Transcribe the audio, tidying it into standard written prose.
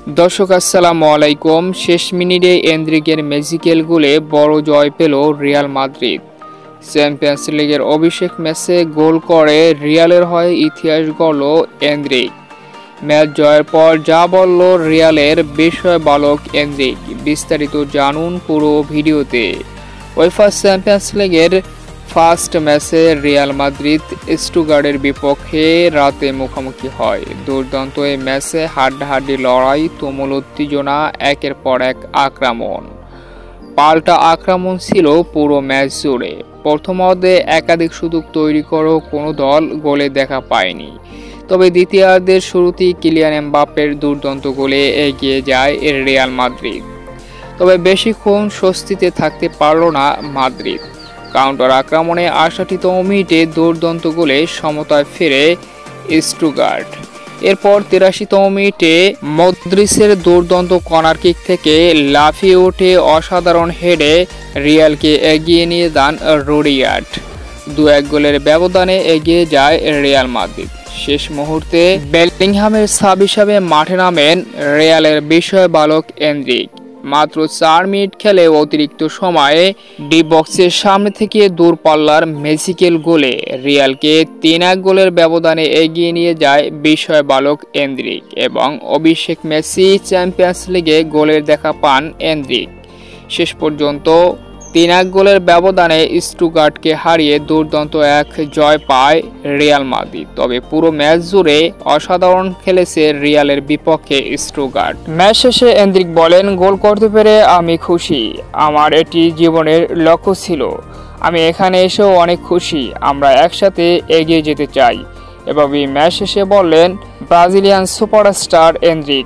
দর্শক আসসালামু আলাইকুম। শেষ মিনিটে এনরিকের ম্যাজিক্যাল গোলে বড় জয় পেল রিয়াল মাদ্রিদ। চ্যাম্পিয়ন্স লিগের অভিষেক ম্যাচে গোল করে রিয়ালের হয়ে ইতিহাস গড়ল এনরিক। ম্যাচ জয়ের পর যা বলল রিয়ালের বিষয় বালক এনরিক, বিস্তারিত জানুন পুরো ভিডিওতে। উয়েফা চ্যাম্পিয়ন্স লিগের ফার্স্ট ম্যাচে রিয়াল মাদ্রিদ স্টুটগার্টের বিপক্ষে রাতে মুখোমুখি হয়। দুর্দান্ত এই ম্যাচে হাড্ডাহাড্ডি লড়াই, তুমুল উত্তেজনা, একের পর এক আক্রমণ, পাল্টা আক্রমণ ছিল পুরো ম্যাচ জুড়ে। প্রথমার্ধে একাধিক সুযোগ তৈরি করেও কোনো দল গোলে দেখা পায়নি, তবে দ্বিতীয়ার্ধের শুরুতেই কিলিয়ান এমবাপ্পের দুর্দান্ত গোলে এগিয়ে যায় রিয়াল মাদ্রিদ। তবে বেশিক্ষণ স্বস্তিতে থাকতে পারল না মাদ্রিদ। কাউন্টার আক্রমণে ৬৮তম মিনিটে দুর্দান্ত গোলে সমতায় ফেরে স্টুটগার্ট। এরপর ৮৩তম মিনিটে মদ্রিচের দুর্দান্ত কর্নার কিক থেকে লাফিয়ে উঠে অসাধারণ হেডে রিয়ালকে এগিয়ে নিয়ে যান রুডিগার। ২-১ গোলের ব্যবধানে এগিয়ে যায় রিয়াল মাদ্রিদ। শেষ মুহূর্তে বেলিংহামের সাব হিসাবে মাঠে নামেন রিয়ালের বিষয় বালক এনরিক। মাত্র ৪ মিনিট খেলে অতিরিক্ত সময়ে ডি বক্সের সামনে থেকে দূরপাল্লার ম্যাজিক্যাল গোলে রিয়ালকে ৩-১ গোলের ব্যবধানে এগিয়ে নিয়ে যায় বিষয় বালক এনরিক এবং অভিষেক ম্যাচে চ্যাম্পিয়ন্স লিগে গোলের দেখা পান এনরিক। শেষ পর্যন্ত ৩-১ গোলের ব্যবধানে স্টুটগার্টকে হারিয়ে দুর্দান্ত এক জয় পায় রিয়াল মাদ্রিদ। তবে পুরো ম্যাচ জুড়ে অসাধারণ খেলেছে রিয়ালের বিপক্ষে স্টুটগার্ট। ম্যাচ শেষে এনরিক বলেন, গোল করতে পেরে আমি খুশি। আমার এটি জীবনের লক্ষ্য ছিল। আমি এখানে এসেও অনেক খুশি। আমরা একসাথে এগিয়ে যেতে চাই। এভাবেই ম্যাচ শেষে বললেন ব্রাজিলিয়ান সুপারস্টার এনরিক।